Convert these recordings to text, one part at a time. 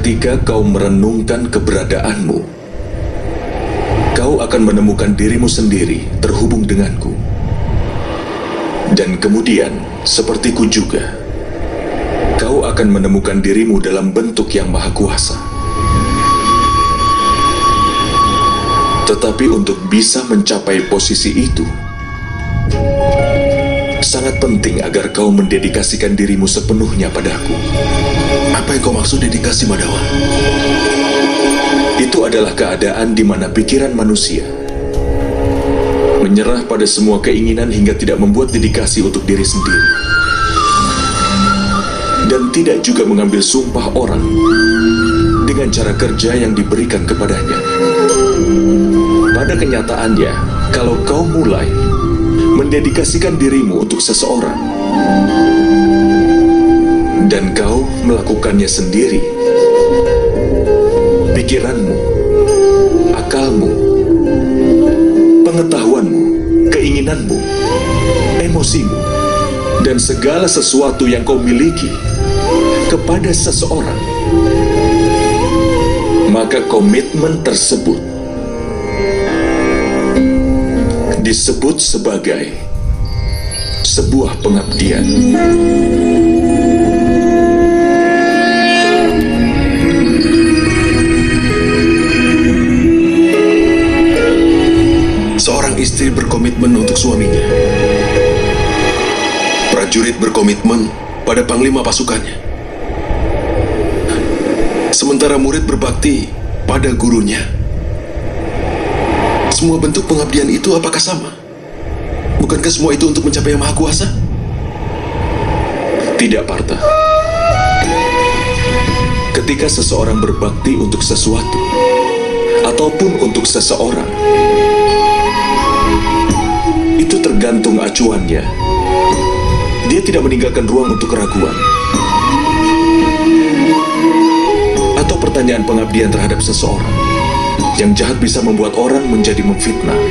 ketika kau merenungkan keberadaanmu, kau akan menemukan dirimu sendiri terhubung denganku. Dan kemudian, sepertiku juga, kau akan menemukan dirimu dalam bentuk yang maha kuasa. Tetapi untuk bisa mencapai posisi itu, sangat penting agar kau mendedikasikan dirimu sepenuhnya padaku. Apa yang kau maksud dedikasi, Madawa? Itu adalah keadaan di mana pikiran manusia menyerah pada semua keinginan hingga tidak membuat dedikasi untuk diri sendiri. Dan tidak juga mengambil sumpah orang dengan cara kerja yang diberikan kepadanya. Pada kenyataannya, kalau kau mulai mendedikasikan dirimu untuk seseorang, dan kau melakukannya sendiri, pikiranmu, akalmu, pengetahuanmu, keinginanmu, emosimu, dan segala sesuatu yang kau miliki kepada seseorang, maka komitmen tersebut disebut sebagai sebuah pengabdian. Seorang istri berkomitmen untuk suaminya. Prajurit berkomitmen pada panglima pasukannya. Sementara murid berbakti pada gurunya. Semua bentuk pengabdian itu apakah sama? Bukankah semua itu untuk mencapai yang maha kuasa? Tidak, Partha. Ketika seseorang berbakti untuk sesuatu ataupun untuk seseorang, itu tergantung acuannya. Dia tidak meninggalkan ruang untuk keraguan atau pertanyaan pengabdian terhadap seseorang. Yang jahat bisa membuat orang menjadi memfitnah.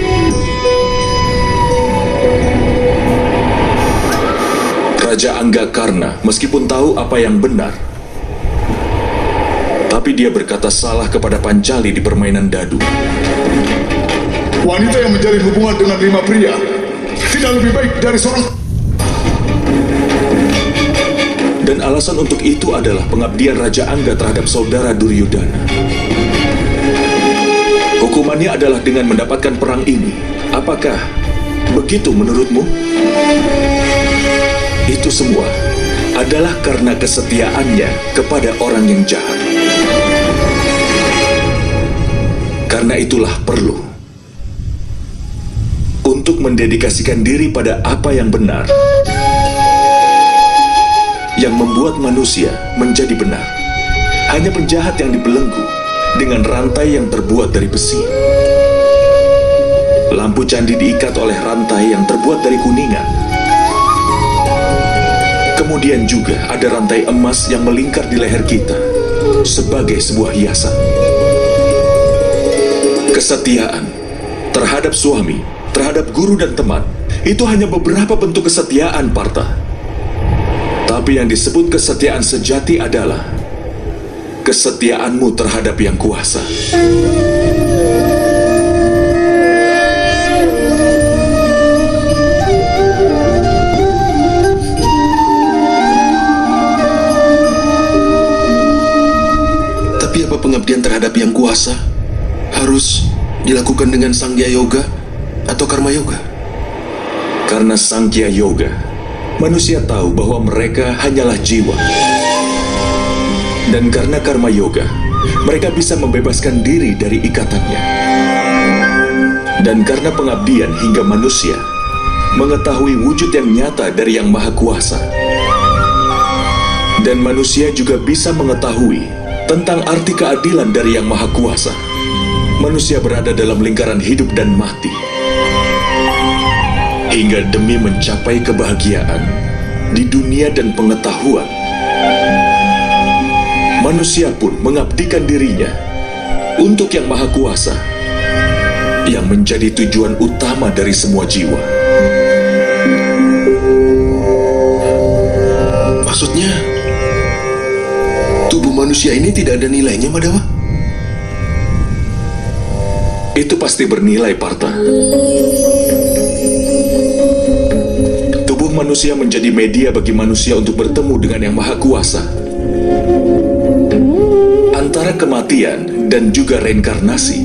Raja Anggakarna meskipun tahu apa yang benar, tapi dia berkata salah kepada Pancali di permainan dadu. Wanita yang menjalin hubungan dengan 5 pria tidak lebih baik dari seorang. Dan alasan untuk itu adalah pengabdian Raja Angga terhadap saudara Duryodhana. Hukumannya adalah dengan mendapatkan perang ini. Apakah begitu menurutmu? Itu semua adalah karena kesetiaannya kepada orang yang jahat. Karena itulah perlu untuk mendedikasikan diri pada apa yang benar, yang membuat manusia menjadi benar. Hanya penjahat yang dibelenggu dengan rantai yang terbuat dari besi. Lampu candi diikat oleh rantai yang terbuat dari kuningan. Kemudian juga ada rantai emas yang melingkar di leher kita sebagai sebuah hiasan. Kesetiaan terhadap suami, terhadap guru dan teman, itu hanya beberapa bentuk kesetiaan, Partha. Tapi yang disebut kesetiaan sejati adalah kesetiaanmu terhadap yang kuasa. Tapi apa pengabdian terhadap yang kuasa harus dilakukan dengan Sangya Yoga atau Karma Yoga? Karena Sankhya Yoga, manusia tahu bahwa mereka hanyalah jiwa. Dan karena Karma Yoga, mereka bisa membebaskan diri dari ikatannya. Dan karena pengabdian hingga manusia mengetahui wujud yang nyata dari Yang Maha Kuasa. Dan manusia juga bisa mengetahui tentang arti keadilan dari Yang Maha Kuasa. Manusia berada dalam lingkaran hidup dan mati. Hingga demi mencapai kebahagiaan di dunia dan pengetahuan, manusia pun mengabdikan dirinya untuk Yang Maha Kuasa, yang menjadi tujuan utama dari semua jiwa. Maksudnya, tubuh manusia ini tidak ada nilainya, Madawa? Itu pasti bernilai, Partha. Tubuh manusia menjadi media bagi manusia untuk bertemu dengan Yang Maha Kuasa. Antara kematian dan juga reinkarnasi,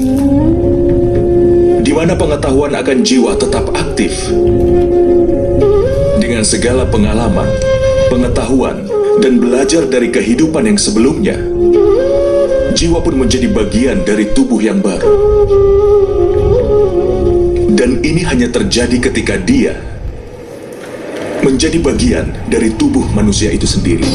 di mana pengetahuan akan jiwa tetap aktif. Dengan segala pengalaman, pengetahuan, dan belajar dari kehidupan yang sebelumnya, jiwa pun menjadi bagian dari tubuh yang baru. Dan ini hanya terjadi ketika dia menjadi bagian dari tubuh manusia itu sendiri.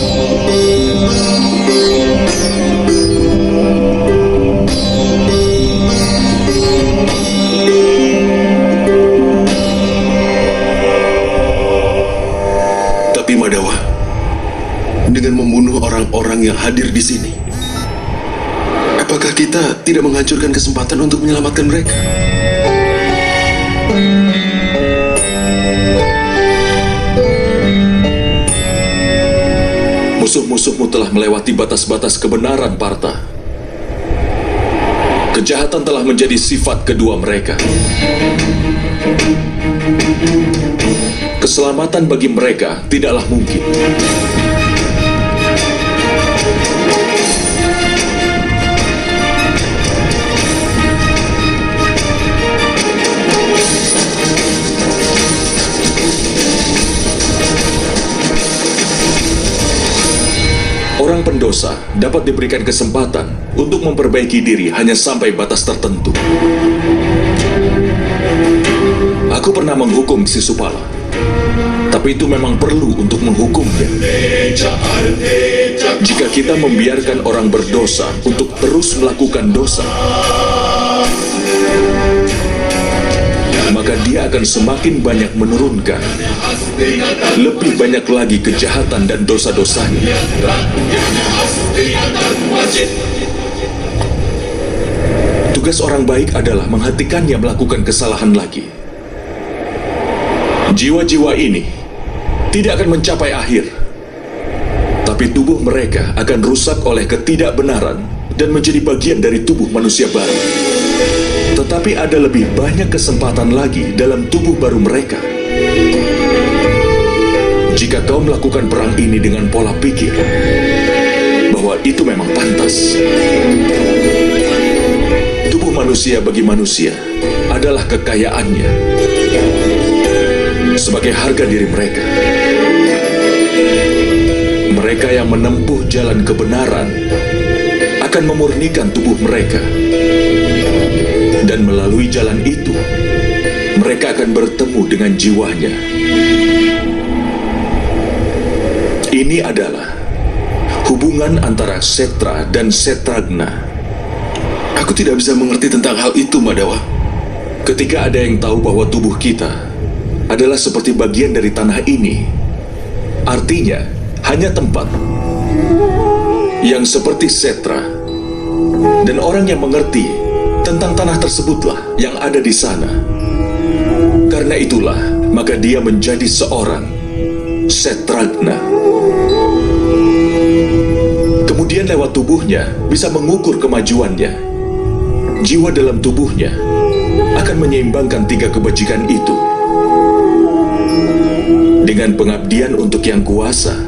Tapi Madawa, dengan membunuh orang-orang yang hadir di sini, apakah kita tidak menghancurkan kesempatan untuk menyelamatkan mereka? Musuh-musuhmu telah melewati batas-batas kebenaran, Partha. Kejahatan telah menjadi sifat kedua mereka. Keselamatan bagi mereka tidaklah mungkin. Orang pendosa dapat diberikan kesempatan untuk memperbaiki diri hanya sampai batas tertentu. Aku pernah menghukum Sisupala, tapi itu memang perlu untuk menghukumnya. Jika kita membiarkan orang berdosa untuk terus melakukan dosa, maka dia akan semakin banyak menurunkan lebih banyak lagi kejahatan dan dosa-dosanya. Tugas orang baik adalah menghentikannya melakukan kesalahan lagi. Jiwa-jiwa ini tidak akan mencapai akhir, tapi tubuh mereka akan rusak oleh ketidakbenaran dan menjadi bagian dari tubuh manusia baru. Tetapi ada lebih banyak kesempatan lagi dalam tubuh baru mereka. Jika kau melakukan perang ini dengan pola pikir bahwa itu memang pantas, tubuh manusia bagi manusia adalah kekayaannya sebagai harga diri mereka. Mereka yang menempuh jalan kebenaran akan memurnikan tubuh mereka. Dan melalui jalan itu, mereka akan bertemu dengan jiwanya. Ini adalah hubungan antara Setra dan Setragna. Aku tidak bisa mengerti tentang hal itu, Madawa. Ketika ada yang tahu bahwa tubuh kita adalah seperti bagian dari tanah ini, artinya hanya tempat yang seperti Setra, dan orang yang mengerti tentang tanah tersebutlah yang ada di sana. Karena itulah, maka dia menjadi seorang Setragna. Kemudian lewat tubuhnya bisa mengukur kemajuannya. Jiwa dalam tubuhnya akan menyeimbangkan 3 kebajikan itu. Dengan pengabdian untuk Yang Kuasa,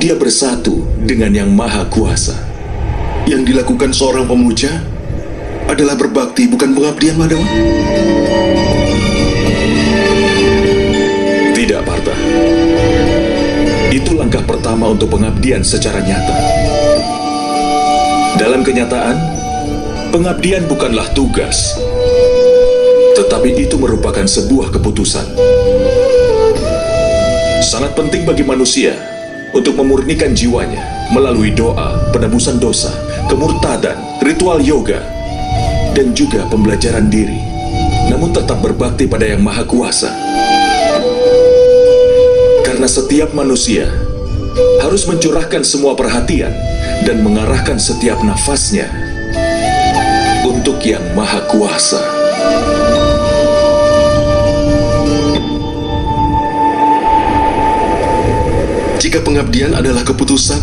dia bersatu dengan Yang Maha Kuasa. Yang dilakukan seorang pemuja adalah berbakti, bukan pengabdian, Madawa? Tidak, Partha. Itu langkah pertama untuk pengabdian secara nyata. Dalam kenyataan, pengabdian bukanlah tugas, tetapi itu merupakan sebuah keputusan. Sangat penting bagi manusia untuk memurnikan jiwanya melalui doa, penebusan dosa, kemurtadan, ritual yoga, dan juga pembelajaran diri, namun tetap berbakti pada Yang Maha Kuasa. Karena setiap manusia harus mencurahkan semua perhatian dan mengarahkan setiap nafasnya untuk Yang Maha Kuasa. Jika pengabdian adalah keputusan,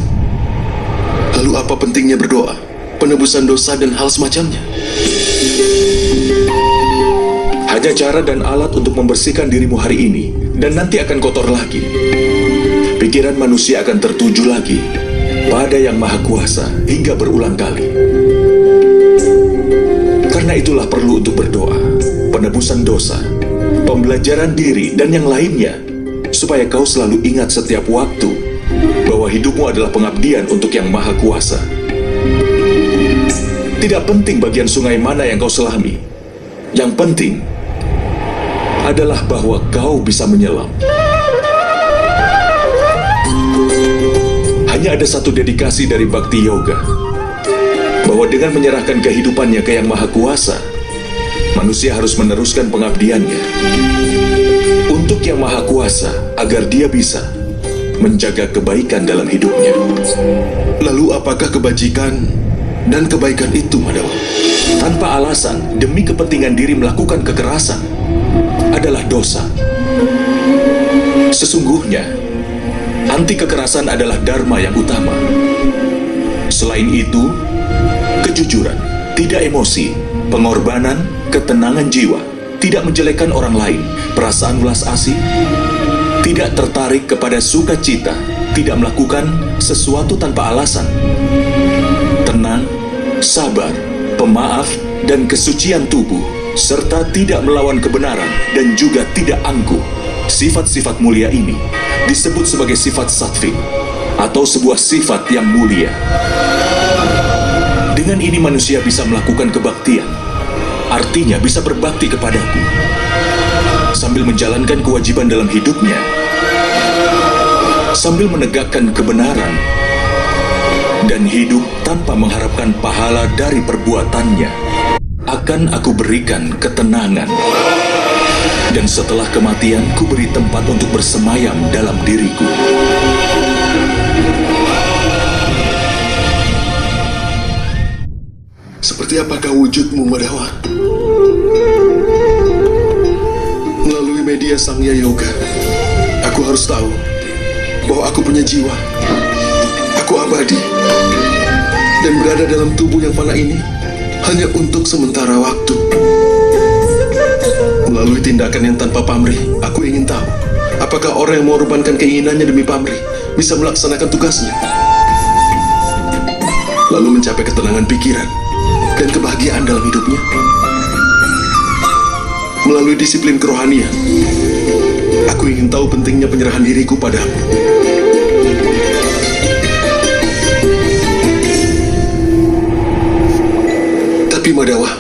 Lalu apa pentingnya berdoa, penebusan dosa dan hal semacamnya? Hanya cara dan alat untuk membersihkan dirimu hari ini, dan nanti akan kotor lagi. Pikiran manusia akan tertuju lagi pada Yang Maha Kuasa hingga berulang kali. Karena itulah perlu untuk berdoa, penebusan dosa, pembelajaran diri, dan yang lainnya, supaya kau selalu ingat setiap waktu bahwa hidupmu adalah pengabdian untuk Yang Maha Kuasa. Tidak penting bagian sungai mana yang kau selami. Yang penting adalah bahwa kau bisa menyelam. Hanya ada satu dedikasi dari Bhakti Yoga, bahwa dengan menyerahkan kehidupannya ke Yang Maha Kuasa, manusia harus meneruskan pengabdiannya untuk Yang Maha Kuasa agar dia bisa menjaga kebaikan dalam hidupnya. Lalu apakah kebajikan dan kebaikan itu, Madawa? Tanpa alasan, demi kepentingan diri melakukan kekerasan adalah dosa. Sesungguhnya, anti kekerasan adalah dharma yang utama. Selain itu, kejujuran, tidak emosi, pengorbanan, ketenangan jiwa, tidak menjelekkan orang lain, perasaan welas asih, tidak tertarik kepada sukacita, tidak melakukan sesuatu tanpa alasan, tenang, sabar, pemaaf, dan kesucian tubuh, serta tidak melawan kebenaran dan juga tidak angkuh. Sifat-sifat mulia ini disebut sebagai sifat sattvic atau sebuah sifat yang mulia. Dengan ini manusia bisa melakukan kebaktian, artinya bisa berbakti kepadaku, sambil menjalankan kewajiban dalam hidupnya, sambil menegakkan kebenaran, dan hidup tanpa mengharapkan pahala dari perbuatannya. Akan aku berikan ketenangan, dan setelah kematian ku beri tempat untuk bersemayam dalam diriku. Seperti apakah wujudmu, Madawa? Melalui media Sangya Yoga, aku harus tahu bahwa aku punya jiwa. Aku abadi dan berada dalam tubuh yang fana ini hanya untuk sementara waktu. Melalui tindakan yang tanpa pamrih, aku ingin tahu apakah orang yang mengorbankan keinginannya demi pamrih bisa melaksanakan tugasnya, lalu mencapai ketenangan pikiran dan kebahagiaan dalam hidupnya. Melalui disiplin kerohanian, aku ingin tahu pentingnya penyerahan diriku padamu. Tapi Madawa,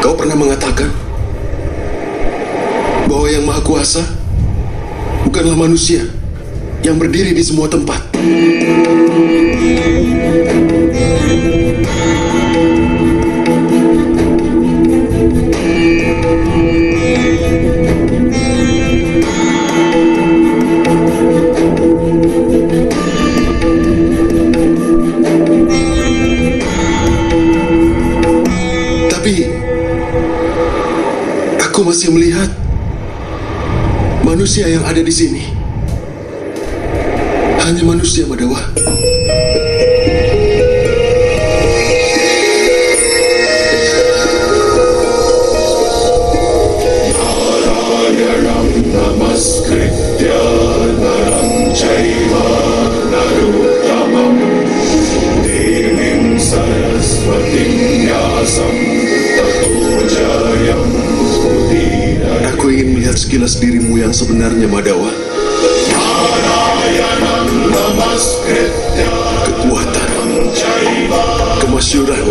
kau pernah mengatakan bahwa Yang Maha Kuasa bukanlah manusia yang berdiri di semua tempat. Aku masih melihat manusia yang ada di sini. Hanya manusia, Madawa. Narayanam namaskritya naram chaiva narottamam devim saraswatim vyasam tato jayam. Aku ingin melihat sekilas dirimu yang sebenarnya, Madawa. Kekuatan, kemasyuran,